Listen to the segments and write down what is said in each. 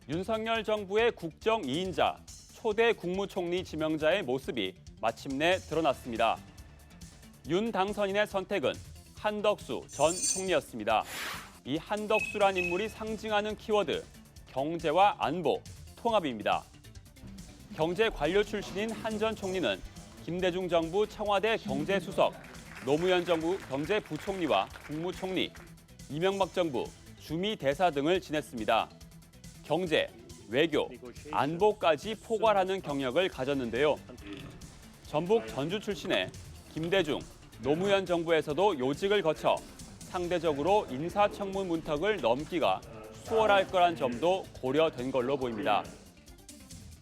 윤석열 정부의 국정 2인자, 초대 국무총리 지명자의 모습이 마침내 드러났습니다. 윤 당선인의 선택은 한덕수 전 총리였습니다. 이 한덕수란 인물이 상징하는 키워드, 경제와 안보, 통합입니다. 경제 관료 출신인 한 전 총리는 김대중 정부 청와대 경제수석, 노무현 정부 경제부총리와 국무총리, 이명박 정부 주미대사 등을 지냈습니다. 경제, 외교, 안보까지 포괄하는 경력을 가졌는데요. 전북 전주 출신의 김대중, 노무현 정부에서도 요직을 거쳐 상대적으로 인사청문 문턱을 넘기가 수월할 거란 점도 고려된 걸로 보입니다.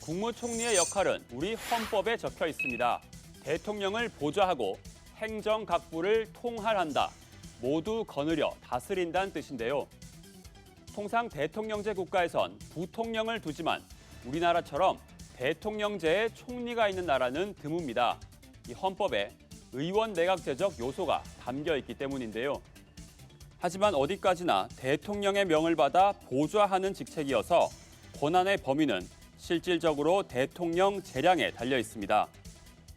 국무총리의 역할은 우리 헌법에 적혀 있습니다. 대통령을 보좌하고 행정각부를 통할한다. 모두 거느려 다스린다는 뜻인데요. 통상 대통령제 국가에선 부통령을 두지만 우리나라처럼 대통령제에 총리가 있는 나라는 드뭅니다. 이 헌법에 의원 내각제적 요소가 담겨 있기 때문인데요. 하지만 어디까지나 대통령의 명을 받아 보좌하는 직책이어서 권한의 범위는 실질적으로 대통령 재량에 달려 있습니다.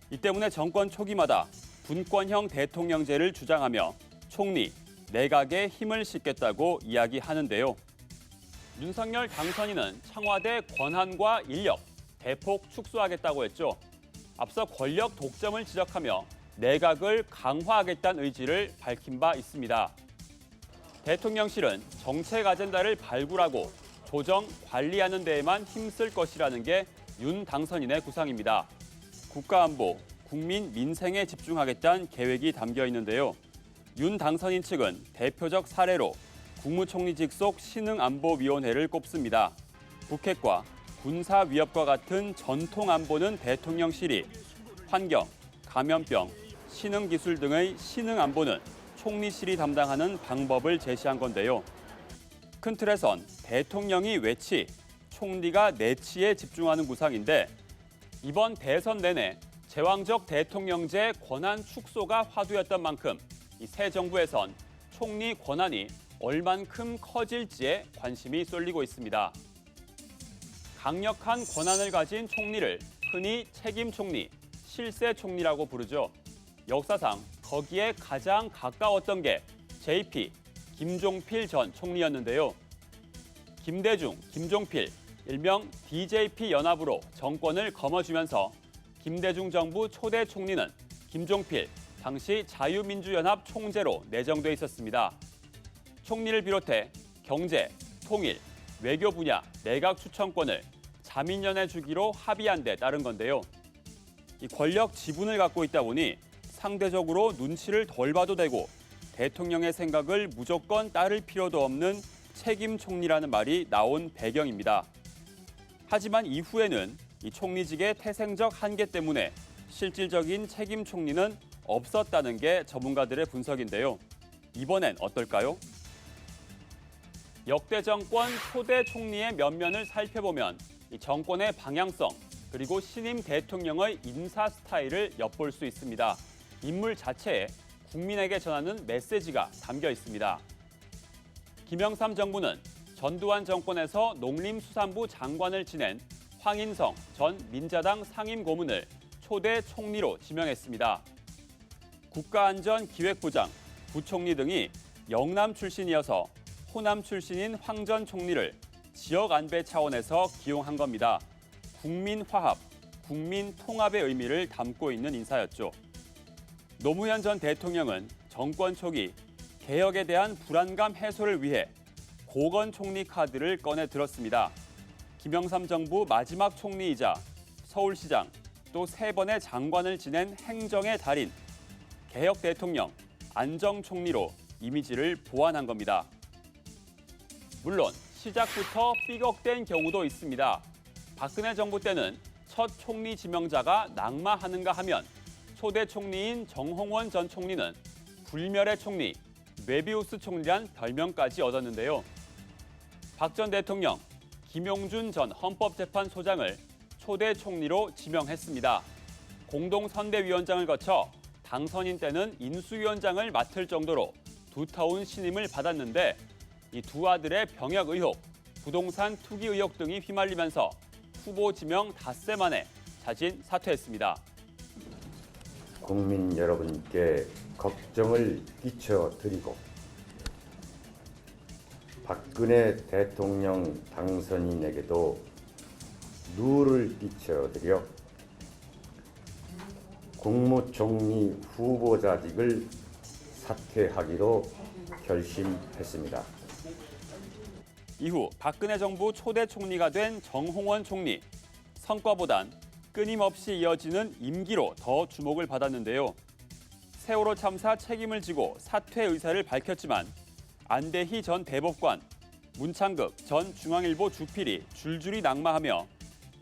이 때문에 정권 초기마다 분권형 대통령제를 주장하며 총리, 내각에 힘을 싣겠다고 이야기하는데요. 윤석열 당선인은 청와대 권한과 인력 대폭 축소하겠다고 했죠. 앞서 권력 독점을 지적하며 내각을 강화하겠다는 의지를 밝힌 바 있습니다. 대통령실은 정책 아젠다를 발굴하고 조정, 관리하는 데에만 힘쓸 것이라는 게 윤 당선인의 구상입니다. 국가안보, 국민 민생에 집중하겠다는 계획이 담겨 있는데요. 윤 당선인 측은 대표적 사례로 국무총리 직속 신흥안보위원회를 꼽습니다. 북핵과 군사위협과 같은 전통안보는 대통령실이, 환경, 감염병, 신흥기술 등의 신흥안보는 총리실이 담당하는 방법을 제시한 건데요. 큰 틀에선 대통령이 외치, 총리가 내치에 집중하는 구상인데 이번 대선 내내 제왕적 대통령제 권한 축소가 화두였던 만큼 이 새 정부에선 총리 권한이 얼만큼 커질지에 관심이 쏠리고 있습니다. 강력한 권한을 가진 총리를 흔히 책임 총리, 실세 총리라고 부르죠. 역사상 거기에 가장 가까웠던 게 JP, 김종필 전 총리였는데요. 김대중, 김종필, 일명 DJP 연합으로 정권을 거머쥐면서 김대중 정부 초대 총리는 김종필, 당시 자유민주연합 총재로 내정돼 있었습니다. 총리를 비롯해 경제, 통일, 외교 분야 내각 추천권을 자민련에 주기로 합의한 데 따른 건데요. 이 권력 지분을 갖고 있다 보니 상대적으로 눈치를 덜 봐도 되고 대통령의 생각을 무조건 따를 필요도 없는 책임 총리라는 말이 나온 배경입니다. 하지만 이후에는 이 총리직의 태생적 한계 때문에 실질적인 책임 총리는 없었다는 게 전문가들의 분석인데요. 이번엔 어떨까요? 역대 정권 초대 총리의 면면을 살펴보면 이 정권의 방향성 그리고 신임 대통령의 인사 스타일을 엿볼 수 있습니다. 인물 자체에 국민에게 전하는 메시지가 담겨 있습니다. 김영삼 정부는 전두환 정권에서 농림수산부 장관을 지낸 황인성 전 민자당 상임고문을 초대 총리로 지명했습니다. 국가안전기획부장, 부총리 등이 영남 출신이어서 호남 출신인 황 전 총리를 지역 안배 차원에서 기용한 겁니다. 국민화합, 국민통합의 의미를 담고 있는 인사였죠. 노무현 전 대통령은 정권 초기 개혁에 대한 불안감 해소를 위해 고건 총리 카드를 꺼내 들었습니다. 김영삼 정부 마지막 총리이자 서울시장 또 3번의 장관을 지낸 행정의 달인, 개혁 대통령, 안정총리로 이미지를 보완한 겁니다. 물론 시작부터 삐걱댄 경우도 있습니다. 박근혜 정부 때는 첫 총리 지명자가 낙마하는가 하면 초대 총리인 정홍원 전 총리는 불멸의 총리, 메비우스 총리란 별명까지 얻었는데요. 박 전 대통령, 김용준 전 헌법재판소장을 초대 총리로 지명했습니다. 공동선대위원장을 거쳐 당선인 때는 인수위원장을 맡을 정도로 두터운 신임을 받았는데 이 두 아들의 병역 의혹, 부동산 투기 의혹 등이 휘말리면서 후보 지명 닷새 만에 자진 사퇴했습니다. 국민 여러분께 걱정을 끼쳐드리고 박근혜 대통령 당선인에게도 누를 끼쳐드려 국무총리 후보자직을 사퇴하기로 결심했습니다. 이후 박근혜 정부 초대 총리가 된 정홍원 총리. 성과보단 끊임없이 이어지는 임기로 더 주목을 받았는데요. 세월호 참사 책임을 지고 사퇴 의사를 밝혔지만 안대희 전 대법관, 문창극 전 중앙일보 주필이 줄줄이 낙마하며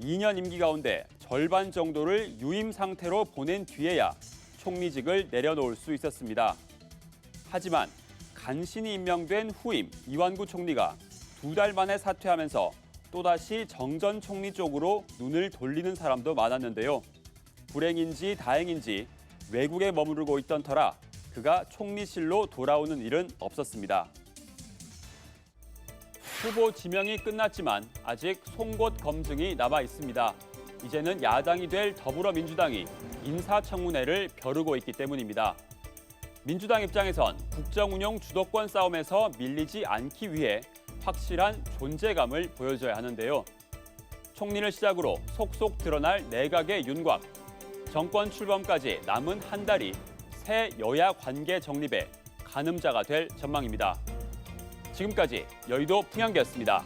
2년 임기 가운데 절반 정도를 유임 상태로 보낸 뒤에야 총리직을 내려놓을 수 있었습니다. 하지만 간신히 임명된 후임 이완구 총리가 2달 만에 사퇴하면서 또다시 정 전 총리 쪽으로 눈을 돌리는 사람도 많았는데요. 불행인지 다행인지 외국에 머무르고 있던 터라 그가 총리실로 돌아오는 일은 없었습니다. 후보 지명이 끝났지만 아직 송곳 검증이 남아 있습니다. 이제는 야당이 될 더불어민주당이 인사청문회를 벼르고 있기 때문입니다. 민주당 입장에선 국정운영 주도권 싸움에서 밀리지 않기 위해 확실한 존재감을 보여줘야 하는데요. 총리를 시작으로 속속 드러날 내각의 윤곽, 정권 출범까지 남은 한 달이 새 여야 관계 정립의 가늠자가 될 전망입니다. 지금까지 여의도 풍향기였습니다.